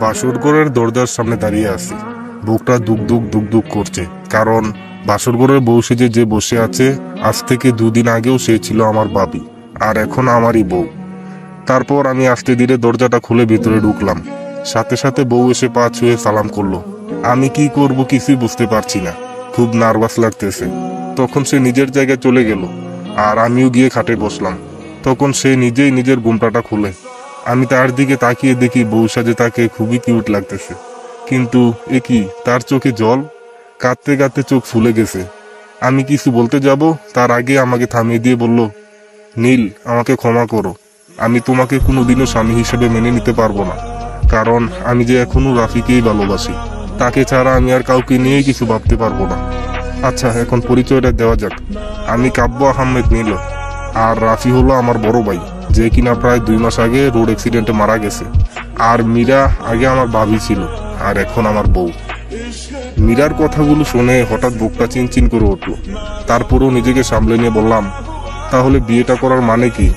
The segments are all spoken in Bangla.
বাসরঘরের দরজার সামনে দাঁড়িয়ে আছি। বুকটা দুক দুক দুক দুক করছে, কারণ বাসরঘরের বউ সেজে যে বসে আছে, আজ থেকে 2 দিন আগেও সে ছিল আমার ভাবি, আর এখন আমারই বউ। তারপর আমি আস্তে ধীরে দরজাটা খুলে ভিতরে ঢুকলাম। সাথে সাথে বউ এসে পা ছুঁয়ে সালাম করলো। আমি কি করব কিছুই বুঝতে পারছি না, খুব নার্ভাস লাগতেছে। তখন সে নিজের জায়গায় চলে গেল, আর আমিও গিয়ে খাটে বসলাম। তখন সে নিজেই নিজের ঘোমটাটা খুলে। আমি তার দিকে তাকিয়ে দেখি বউ সাজে তাকে খুবই কিউট লাগতেছে, কিন্তু এ কি, তার চোখে জল, কাঁদতে কাঁদতে চোখ ফুলে গেছে। আমি কিছু বলতে যাব তার আগে আমাকে থামিয়ে দিয়ে বলল, নীল, আমাকে ক্ষমা করো, আমি তোমাকে কোনোদিনও স্বামী হিসেবে মেনে নিতে পারবো না, কারণ আমি যে এখনো রাফিকেই ভালোবাসি। তাকে ছাড়া আমি আর কাউকে নিয়ে কিছু ভাবতে পারবো না। আচ্ছা, এখন পরিচয়টা দেওয়া যাক। আমি কাব্য আহমেদ নীল, আর রাফি হলো আমার বড় ভাই, যে কিনা প্রায় 2 মাস আগে রোড অ্যাক্সিডেন্টে মারা গেছে। আর মীরা আগে আমার ভাবি ছিল, আর এখন আমার বউ। মীরার কথাগুলো শুনে হঠাৎ বুকটা চিনচিন করে উঠলো। তারপরেও নিজেকে সামলে নিয়ে বললাম, তাহলে বিয়েটা করার মানে কি?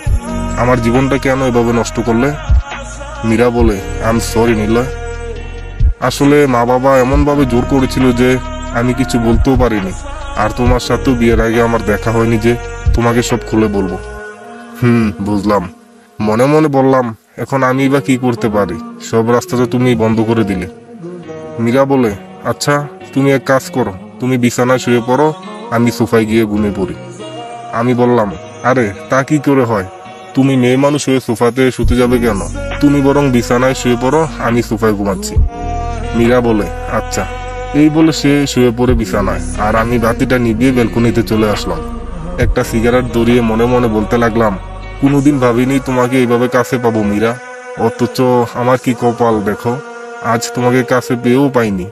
আমার জীবনটা কেন এভাবে নষ্ট করলে? মীরা বলে, আই এম সরি নীলা, আসলে মা বাবা এমনভাবে জোর করেছিল যে আমি কিছু বলতেও পারিনি। আর তোমার সাথেও বিয়ের আগে আমার দেখা হয়নি যে তোমাকে সব খুলে বলবো। বুঝলাম। মনে মনে বললাম, এখন আমি বা কি করতে পারি? সব রাস্তা তো তুমি বন্ধ করে দিলে। মীরা বলে, আচ্ছা তুমি এক কাজ করো, তুমি বিছানায় শুয়ে পড়ো, আমি সোফায় গিয়ে ঘুমিয়ে পড়ি। আমি বললাম, আরে তা কি করে হয়? তুমি মেয়ে মানুষ হয়ে সোফাতে শুতে যাবে কেন? তুমি বরং বিছানায় শুয়ে পড়ো, আমি সোফায় ঘুমাচ্ছি। মীরা বলে, আচ্ছা। এই বলে সে শুয়ে পড়ে বিছানায়, আর আমি বাতিটা নিভিয়ে ব্যালকনিতে চলে আসলাম। একটা সিগারেট ধরিয়ে মনে মনে বলতে লাগলাম, কোনোদিন ভাবিনি তোমাকে এইভাবে কাছে পাবো মীরা, অথচ আমার কি কপাল দেখো, আজ তোমাকে কাছে পেয়েও পাইনি।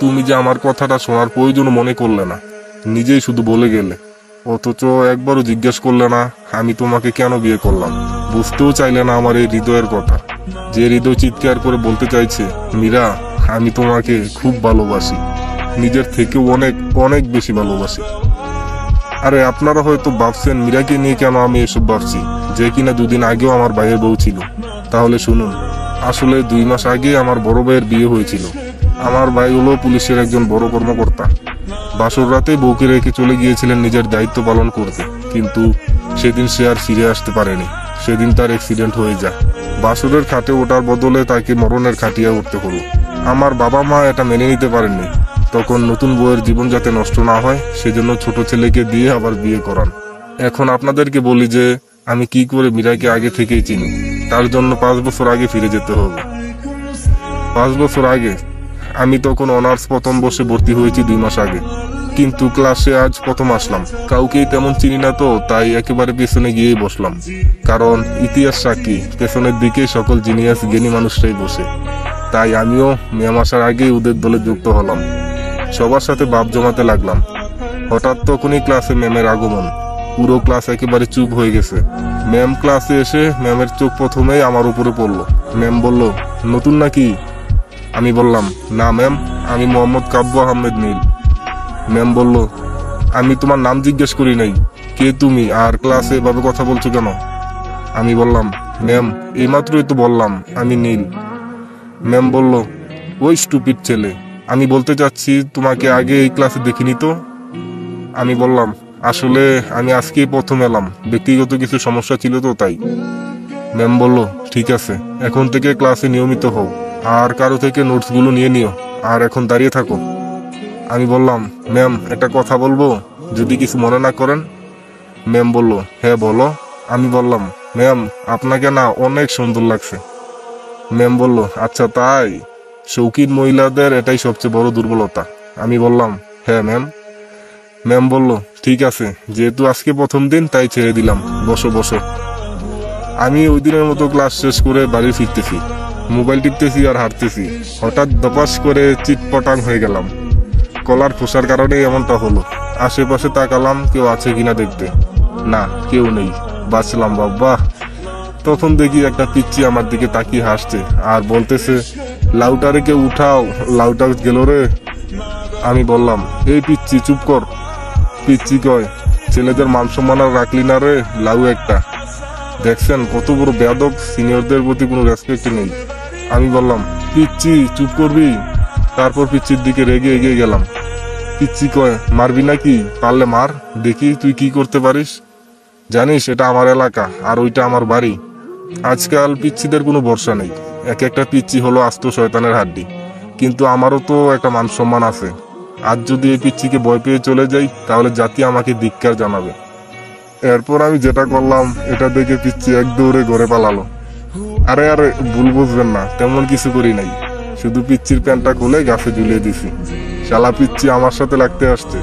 তুমি যে আমার কথাটা শোনার প্রয়োজন মনে করলে না, নিজেই শুধু বলে গেলে, অথচ একবারও জিজ্ঞেস করলে না আমি তোমাকে কেন বিয়ে করলাম। বুঝতেও চাইলে না আমার এই হৃদয়ের কথা, যে হৃদয় চিৎকার করে বলতে চাইছে, মীরা আমি তোমাকে খুব ভালোবাসি, নিজের থেকেও অনেক অনেক বেশি ভালোবাসি। আরে আপনারা হয়তো ভাবছেন মীরাকে নিয়ে কেন আমি এসব ভাবছি, যে কিনা 2 দিন আগেও আমার ভাইয়ের বউ ছিল। তাহলে শুনুন, আসলে 2 মাস আগে আমার বড় ভাইয়ের বিয়ে হয়েছিল। আমার ভাই হলো পুলিশের একজন বড় কর্মকর্তা। বাসর রাতে বউকে রেখে চলে গিয়েছিলেন নিজের দায়িত্ব পালন করতে, কিন্তু সেদিন সে আর ফিরে আসতে পারেনি। সেদিন তার অ্যাক্সিডেন্ট হয়ে যায়। বাসরের খাটে ওঠার বদলে তাকে মরণের খাটিয়া উঠতে হলো। আমার বাবা মা এটা মেনে নিতে পারেননি। তখন নতুন বউয়ের জীবন যাতে নষ্ট না হয়, সেজন্য ছোট ছেলেকে দিয়ে আবার বিয়ে করান। এখন আপনাদেরকে বলি যে আমি কি করে মীরাকে আগে থেকেই চিনি। তার জন্য 5 বছর আগে ফিরে যেতে হবে। 5 বছর আগে আমি তখন অনার্স প্রথম বর্ষে ভর্তি হয়েছি 2 মাস আগে, কিন্তু ক্লাসে আজ প্রথম আসলাম। কাউকেই তেমন চিনি না, তো তাই একেবারে পেছনে গিয়েই বসলাম, কারণ ইতিহাস সাক্ষী পেছনের দিকে সকল জিনিয়াস জ্ঞানী মানুষটাই বসে। তাই আমিও ম্যাম আসার আগেই ওদের দলে যুক্ত হলাম। সবার সাথে ভাব জমাতে লাগলাম। হঠাৎ তখনই ক্লাসে ম্যামের আগমন। পুরো ক্লাস একেবারে চুপ হয়ে গেছে। ম্যাম ক্লাসে এসে ম্যামের চোখ প্রথমেই আমার উপরে পড়লো। ম্যাম বলল, নতুন নাকি? আমি বললাম, না ম্যাম, আমি মোহাম্মদ কাব্য আহমেদ নীল। ম্যাম বলল, আমি তোমার নাম জিজ্ঞেস করি নাই, কে তুমি, আর ক্লাসে এভাবে কথা বলছো কেন? আমি বললাম, ম্যাম এইমাত্রই তো বললাম আমি নীল। ম্যাম বলল, ওই স্টুপিড ছেলে, আমি বলতে চাচ্ছি তোমাকে আগে এই ক্লাসে দেখিনি তো। আমি বললাম, আসলে আমি আজকেই প্রথম এলাম, ব্যক্তিগত কিছু সমস্যা ছিল তো তাই। ম্যাম বলল, ঠিক আছে, এখন থেকে ক্লাসে নিয়মিত হও, আর কারো থেকে নোটসগুলো নিয়ে নিও, আর এখন দাঁড়িয়ে থাকো। আমি বললাম, ম্যাম একটা কথা বলবো, যদি কিছু মনে না করেন। ম্যাম বলল, হ্যাঁ বলো। আমি বললাম, ম্যাম আপনাকে না অনেক সুন্দর লাগছে। ম্যাম বলল, আচ্ছা তাই? শৌখিন মহিলাদের এটাই সবচেয়ে বড় দুর্বলতা। আমি বললাম, হ্যাঁ ম্যাম। ম্যাম বলল, ঠিক আছে, যেহেতু আজকে প্রথম দিন তাই ছেড়ে দিলাম, বসো বসো। আমি ওই দিনের মতো ক্লাস শেষ করে বাড়ি ফিরতেছি, মোবাইল টিপতেছি আর হাঁটতেছি। হঠাৎ দপাস করে চিটপটাং হয়ে গেলাম। কলার ফোসার কারণে এমনটা হলো। আশেপাশে তাকালাম কেউ আছে কিনা দেখতে, না কেউ নেই। বাঁচলাম বাবা। তখন দেখি একটা পিচ্চি আমার দিকে তাকিয়ে হাসছে আর বলতেছে, লাউটারে কে উঠাও, লাউটা গেল রে। আমি বললাম, এই পিচ্চি চুপ কর। পিচ্চি কয়, ছেলেদের মান সম্মান আর রাখলি না রে, লাউ একটা। দেখছেন কত বড় বেয়াদব, সিনিয়রদের প্রতি কোনো রেসপেক্ট নেই। আমি বললাম, পিচ্ছি চুপ করবি। তারপর পিচ্ছির দিকে রেগে এগিয়ে গেলাম। পিচ্ছি কয়, মারবি নাকি? পারলে মার, দেখি তুই কি করতে পারিস। জানিস এটা আমার এলাকা আর ওইটা আমার বাড়ি। আজকাল পিচ্ছিদের কোনো ভরসা নেই। এক একটা পিচ্ছি হলো আস্ত শয়তানের হাড্ডি। কিন্তু আমারও তো একটা মান সম্মান আছে। আজ যদি এই পিচ্ছিকে ভয় পেয়ে চলে যাই তাহলে জাতি আমাকে ধিক্কার জানাবে। এরপর আমি যেটা করলাম এটা দেখে পিচ্ছি এক দৌড়ে ঘরে পালালো। আরে আরে ভুল বুঝবেন না, তেমন কিছু করি নাই। শুধু পিচ্ছির প্যান্টটা খুলে গাছে ঝুলিয়ে দিছি। শালা পিচ্ছি আমার সাথে লাগতে আসছে।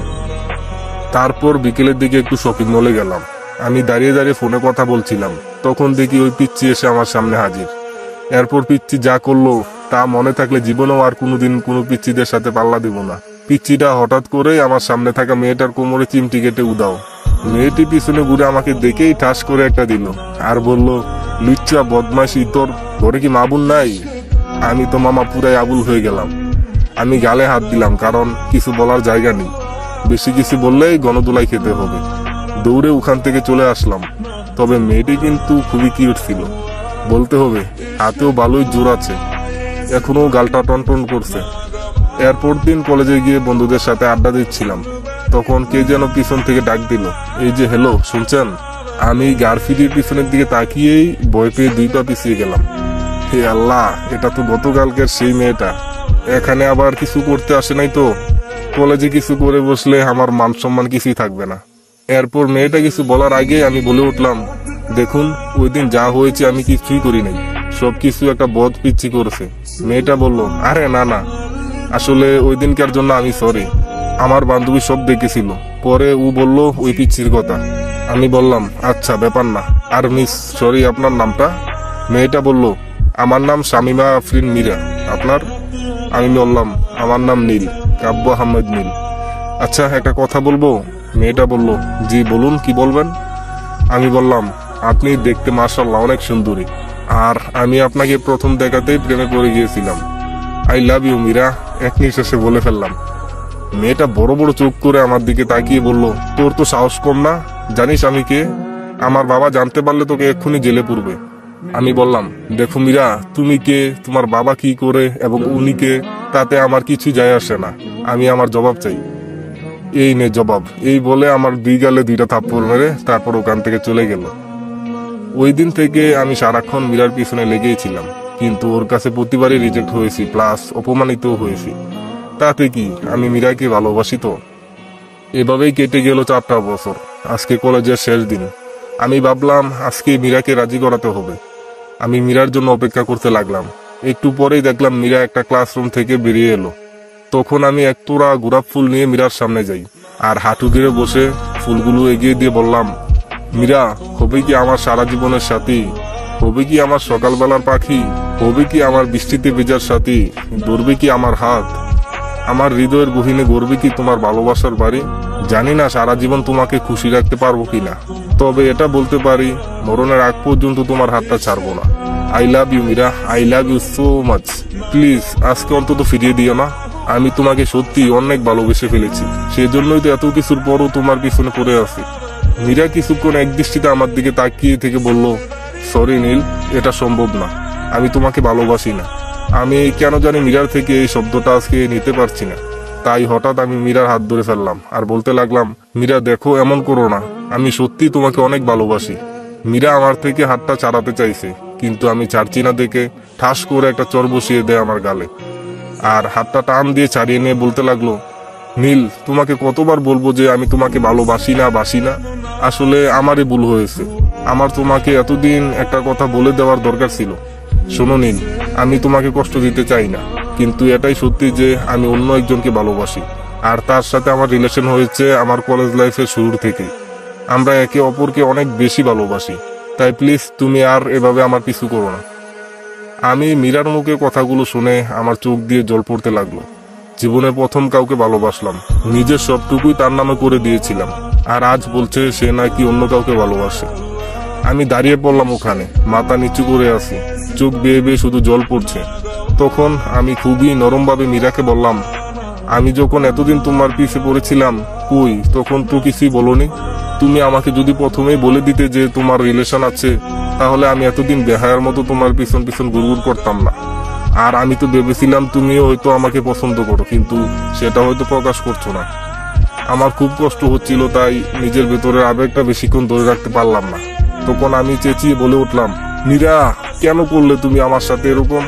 তারপর বিকেলের দিকে একটু শপিং মলে গেলাম। আমি দাঁড়িয়ে দাঁড়িয়ে ফোনে কথা বলছিলাম, তখন দেখি ওই পিচ্ছি এসে আমার সামনে হাজির। এরপর পিচ্ছি যা করলো তা মনে থাকলে জীবনেও আর কোনোদিন কোনো পিচ্ছিদের সাথে পাল্লা দিব না। পিচ্ছিটা হঠাৎ করে আমার সামনে থাকা মেয়েটার কোমরে চিমটি কেটে উদাও। মেয়েটি পিছনে ঘুরে আমাকে দেখেই ঠাস করে একটা দিল আর বলল, লুচ্চা বদমাশি, তোর ঘরে কি মা বোন নাই? আমি তো মামা পুরাই আবুল হয়ে গেলাম। আমি গালে হাত দিলাম, কারণ কিছু বলার জায়গা নেই। বেশি কিছু বললেই গণদোলাই খেতে হবে। দৌড়ে ওখান থেকে চলে আসলাম। তবে মেয়েটি কিন্তু খুবই কিউট ছিল, বলতে হবে। হাতেও ভালোই জোর আছে, এখনো গালটা টনটন করছে। এরপর দিন কলেজে গিয়ে বন্ধুদের সাথে আড্ডা দিচ্ছিলাম, তখন কে যেন পিছন থেকে ডাক দিল, এই যে হ্যালো, শুনছেন? আমি গার্লফ্রেন্ডের পিছনের দিকে তাকিয়েই ভয় পেয়ে 2 পা পিছিয়ে গেলাম। হে আল্লাহ, এটা তো গতকালকের সেই মেয়েটা। এখানে আবার কিছু করতে আসে নাই তো? কলেজে কিছু করে বসলে আমার মান সম্মান কিছুই থাকবে না। এরপর মেয়েটা কিছু বলার আগে আমি বলে উঠলাম, দেখুন ওই দিন যা হয়েছে আমি কিছুই করি নাই, সবকিছু একটা বদ পিচ্ছি করেছে। মেয়েটা বলল, আরে না না, আসলে ওই দিনকার জন্য আমি সরি। আমার বান্ধবী সব দেখেছিল। পরে ও বলল ওই পিচ্ছির কথা। আমি বললাম, আচ্ছা ব্যাপার না। আর মিস, সরি, আপনার নামটা? মেয়েটা বলল, আমার নাম শামিমা আফরিন মীরা। আপনার? আমি বললাম, আমার নাম নীল, কাব্য আহমেদ নীল। আচ্ছা একটা কথা বলবো? মেয়েটা বলল, জি বলুন, কি বলবেন? আমি বললাম, আপনি দেখতে মাশাআল্লাহ অনেক সুন্দরী, আর আমি আপনাকে প্রথম দেখাতেই প্রেমে পড়ে গিয়েছিলাম। আই লাভ ইউ মীরা, এক নিঃশ্বাসে বলে ফেললাম। মেয়েটা বড় বড় চোখ করে আমার দিকে তাকিয়ে বলল, তোর তো সাহস কম না? জানিস আমি কে? আমার বাবা জানতে পারলে তোকে এক্ষুনি জেলে পুরবে। আমি বললাম, দেখো মীরা, তুমি কে, তোমার বাবা কি করে এবং উনি কে, তাতে আমার কিছু যায় আসে না। আমি আমার জবাব চাই। এই নে জবাব। এই বলে আমার 2 গালে 2টা থাপ্পড় মেরে তারপর ওখান থেকে চলে গেল। ওই দিন থেকে আমি সারাক্ষণ মীরার পিছনে লেগেই ছিলাম, কিন্তু ওর কাছে প্রতিবারই রিজেক্ট হয়েছি, প্লাস অপমানিতও হয়েছি। তাতে কি, আমি মীরাকে ভালোবাসি তো। এভাবেই কেটে গেল 4টা বছর। আজকে কলেজের শেষ দিন। আমি ভাবলাম আজকে মীরাকে রাজি করাতে হবে। আমি মীরার জন্য অপেক্ষা করতে লাগলাম। একটু পরেই দেখলাম মীরা একটা ক্লাসরুম থেকে বেরিয়ে এলো। তখন আমি এক তোড়া গোলাপ ফুল নিয়ে মীরার সামনে যাই আর হাঁটু গেড়ে বসে ফুলগুলো এগিয়ে দিয়ে বললাম, মীরা, হবে কি আমার সারা জীবনের সাথী? হবে কি আমার সকালবেলার পাখি? হবে কি আমার বৃষ্টিতে ভেজার সাথী? ধরবে কি আমার হাত? আমার হৃদয়ের গহীনে গড়বে কি তোমার ভালোবাসার বাড়ি? জানি না সারা জীবন তোমাকে খুশি রাখতে পারবো কিনা, তবে এটা বলতে পারি, মরণের আগ পর্যন্ত তোমার হাতটা ছাড়বো না। I love you Meera, I love you so much. Please আজকে অন্তত ফিরিয়ে দিও না। আমি তোমাকে সত্যি অনেক ভালোবেসে ফেলেছি, সেজন্যই তো এত কিছুর পরও তোমার পিছনে পড়ে আছি। মীরা কিছুক্ষণ একদৃষ্টিতে আমার দিকে তাকিয়ে থেকে বলল, সরি নীল, এটা সম্ভব না। আমি তোমাকে ভালোবাসি না। আমি কেন জানি মীরার থেকে এই শব্দটা আজকে নিতে পারছি না। তাই হঠাৎ আমি মীরার হাত ধরে ফেললাম আর বলতে লাগলাম, মীরা দেখো, এমন করো না। আমি সত্যি তোমাকে অনেক ভালোবাসি। মীরা আমার থেকে হাতটা ছাড়াতে চাইছে, কিন্তু আমি ছাড়ছি না দেখে ঠাস করে একটা চর বসিয়ে দেয় আমার গালে, আর হাতটা টান দিয়ে ছাড়িয়ে নিয়ে বলতে লাগলো, নীল, তোমাকে কতবার বলবো যে আমি তোমাকে ভালোবাসি না, বাসি না। আসলে আমারই ভুল হয়েছে। আমার তোমাকে এতদিন একটা কথা বলে দেওয়ার দরকার ছিল। শোনো নীল, আমি তোমাকে কষ্ট দিতে চাই না, কিন্তু এটাই সত্যি যে আমি অন্য একজনকে ভালোবাসি, আর তার সাথে আমার রিলেশন হয়েছে আমার কলেজ লাইফের শুরু থেকে। আমরা একে অপরকে অনেক বেশি ভালোবাসি। তাই প্লিজ তুমি আর এভাবে আমার পিছু করো না। আমি মীরার মুখে কথাগুলো শুনে আমার চোখ দিয়ে জল পড়তে লাগলো। জীবনে প্রথম কাউকে ভালোবাসলাম, নিজের সবটুকুই তার নামে করে দিয়েছিলাম, আর আজ বলছে সে নাকি অন্য কাউকে ভালোবাসে। আমি দাঁড়িয়ে পড়লাম ওখানে, মাথা নিচু করে আছি, চোখ বেয়ে বেয়ে শুধু জল পড়ছে। তখন আমি খুবই নরমভাবে মীরাকে বললাম, আমি যখন এতদিন তোমার পিছে পড়েছিলাম, কই তখন তো কিছুই বলোনি। তুমি আমাকে যদি প্রথমেই বলে দিতে যে তোমার রিলেশন আছে, তাহলে আমি এতদিন বেহায়ার মতো তোমার পিছন পিছন ঘুরঘুর করতাম না। আর আমি তো ভেবেছিলাম তুমিও হয়তো আমাকে পছন্দ করো, কিন্তু সেটা হয়তো প্রকাশ করছো না। আমার খুব কষ্ট হচ্ছিল, তাই নিজের ভেতরের আবেগটা বেশিক্ষণ ধরে রাখতে পারলাম না। তখন আমি চেঁচিয়ে বলে উঠলাম, মীরা, কেন করলে তুমি আমার সাথে এরকম?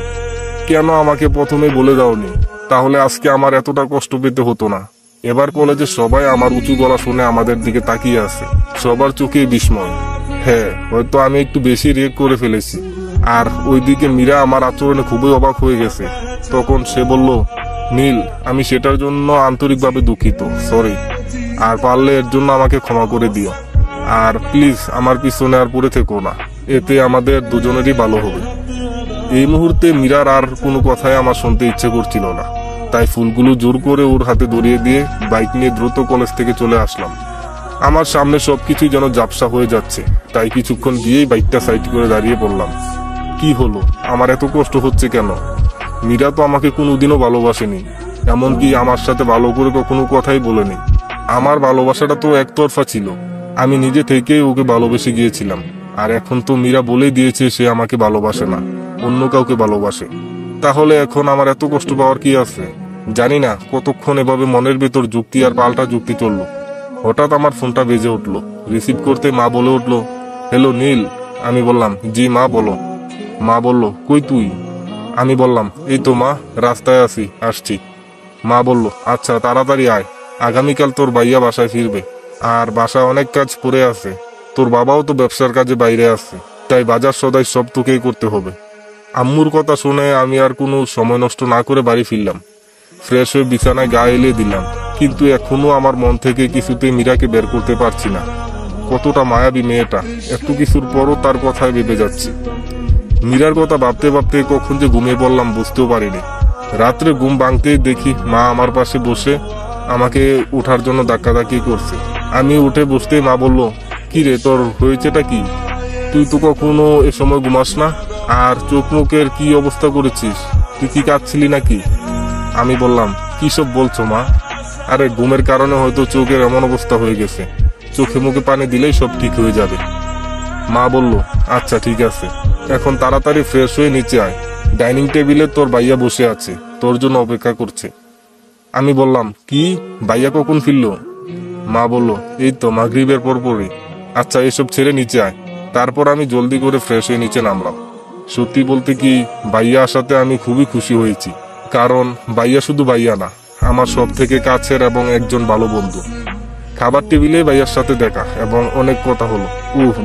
কেন আমাকে প্রথমে বলে দাওনি? তাহলে আজকে আমার এতটা কষ্ট পেতে হতো না। এবার কলেজে সবাই আমার উঁচু গলা শুনে আমাদের দিকে তাকিয়ে আছে, সবার চোখে বিস্ময়। হ্যাঁ, হয়তো আমি একটু বেশি রিয়েক্ট করে ফেলেছি। আর ওইদিকে মীরা আমার আচরণে খুবই অবাক হয়ে গেছে। তখন সে বলল, নীল, আমি সেটার জন্য আন্তরিকভাবে দুঃখিত, সরি। আর পারলে এর জন্য আমাকে ক্ষমা করে দিও। আর প্লিজ আমার পিছনে আর পড়ে থেকো না, এতে আমাদের দুজনেরই ভালো হবে। এই মুহূর্তে মীরার আর কোনো কথাই আমার শুনতে ইচ্ছে করছিল না, তাই ফুলগুলো জোর করে ওর হাতে ধরিয়ে দিয়ে বাইক নিয়ে দ্রুত কলেজ থেকে চলে আসলাম। আমার সামনে সবকিছুই যেন ঝাপসা হয়ে যাচ্ছে, তাই কিছুক্ষণ গিয়েই বাইকটা সাইড করে দাঁড়িয়ে পড়লাম। কি হলো? আমার এত কষ্ট হচ্ছে কেন? মীরা তো আমাকে কোনোদিনও ভালোবাসেনি, এমনকি আমার সাথে ভালো করে কখনো কথাই বলেনি। আমার ভালোবাসাটা তো একতরফা ছিল, আমি নিজে থেকেই ওকে ভালোবেসে গিয়েছিলাম। আর এখন তো মীরা বলেই দিয়েছে সে আমাকে ভালোবাসে না, অন্য কাউকে ভালোবাসে। তাহলে এখন আমার এত কষ্ট পাওয়ার কি আছে? জানি না কতক্ষণ এভাবে মনের ভেতর যুক্তি আর পাল্টা যুক্তি চললো। হঠাৎ আমার ফোনটা বেজে উঠলো। রিসিভ করতে মা বলে উঠলো, হ্যালো নীল। আমি বললাম, জি মা, বলো। মা বলল, কই তুই? আমি বললাম, এই তো মা, রাস্তায় আছি, আসছি। মা বলল, আচ্ছা তাড়াতাড়ি আয়, আগামীকাল তোর ভাইয়া বাসায় ফিরবে। আর বাসায় অনেক কাজ পড়ে আছে, তোর বাবাও তো ব্যবসার কাজে বাইরে আছে, তাই বাজার সদাই সব তোকেই করতে হবে। আম্মুর কথা শুনে আমি আর কোনো সময় নষ্ট না করে বাড়ি ফিরলাম। ফ্রেশ হয়ে বিছানায় গা এলিয়ে দিলাম, কিন্তু এখনো আমার মন থেকে কিছুতেই মীরাকে বের করতে পারছি না। কতটা মায়াবী মেয়েটা, এত কিছুর পরও তার কথায় ভেবে যাচ্ছি। মীরার কথা ভাবতে ভাবতে কখন যে ঘুমিয়ে পড়লাম বুঝতেও পারিনি। রাত্রে ঘুম ভাঙতেই দেখি মা আমার পাশে বসে আমাকে ওঠার জন্য ধাক্কাধাক্কি করছে। আমি উঠে বসতেই মা বলল, কি রে, তোর হয়েছেটা কি? তুই তো কখনো এ সময় ঘুমাস না, আর চোখ মুখের কি অবস্থা করেছিস? তুই কি কাঁদছিলি নাকি? আমি বললাম, কি সব বলছো মা? আরে ঘুমের কারণে হয়তো চোখের এমন অবস্থা হয়ে গেছে, চোখে মুখে পানি দিলেই সব ঠিক হয়ে যাবে। মা বলল, আচ্ছা ঠিক আছে, এখন তাড়াতাড়ি ফ্রেশ হয়ে নিচে আয়, ডাইনিং টেবিলে তোর ভাইয়া বসে আছে, তোর জন্য অপেক্ষা করছে। আমি বললাম, কি, ভাইয়া কখন ফিরলো? মা বলল, এই তো মাগরিবের পরপরই। আচ্ছা এসব ছেড়ে নিচে আয়। তারপর আমি জলদি করে ফ্রেশ হয়ে নিচে নামলাম। সত্যি বলতে কি, ভাইয়া আসাতে আমি খুবই খুশি হয়েছি, কারণ ভাইয়া শুধু ভাইয়া না, আমার সব থেকে কাছের এবং একজন ভালো বন্ধু। খাবার টেবিলে ভাইয়ার সাথে দেখা এবং অনেক কথা হলো।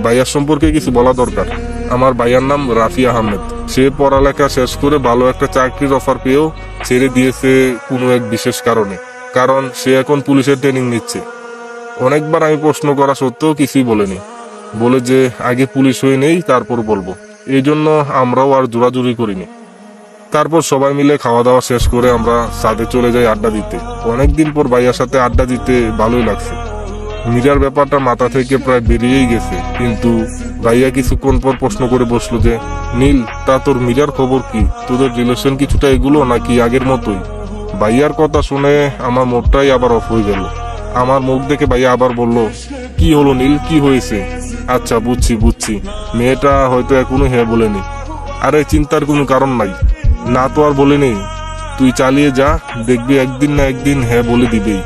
ভাইয়ার সম্পর্কে কিছু বলা দরকার। আমার ভাইয়ার নাম রাফি আহমেদ। সে পড়ালেখা শেষ করে ভালো একটা চাকরির অফার পেয়েও ছেড়ে দিয়েছে কোনো এক বিশেষ কারণে, কারণ সে এখন পুলিশের ট্রেনিং নিচ্ছে। অনেকবার আমি প্রশ্ন করা সত্ত্বেও কিছুই বলেনি, বলে যে আগে পুলিশ হয়ে নেই তারপর বলবো। এই জন্য আমরাও আর জোরাজুরি করিনি। তারপর সবাই মিলে খাওয়া দাওয়া শেষ করে আমরা ছাদে চলে যাই আড্ডা দিতে। অনেকদিন পর ভাইয়ার সাথে আড্ডা দিতে ভালোই লাগছে। মীরার ব্যাপারটা মাথা থেকে প্রায় বেরিয়েই গেছে, কিন্তু ভাইয়া কিছুক্ষণ পর প্রশ্ন করে বসলো যে, নীল, তা তোর মীরার খবর কি? তোদের রিলেশন কিছুটা এগুলো নাকি আগের মতোই? ভাইয়ার কথা শুনে আমার মুডটাই আবার অফ হয়ে গেল। আমার মুখ দেখে ভাইয়া আবার বলল, কি হলো নীল, কি হয়েছে? আচ্ছা বুঝছি, মেয়েটা হয়তো এখনো হ্যাঁ বলেনি। আরে চিন্তার কোনো কারণ নাই, না তো আর বলেনি। তুই চালিয়ে যা, দেখবি একদিন না একদিন হ্যাঁ বলে দিবেই।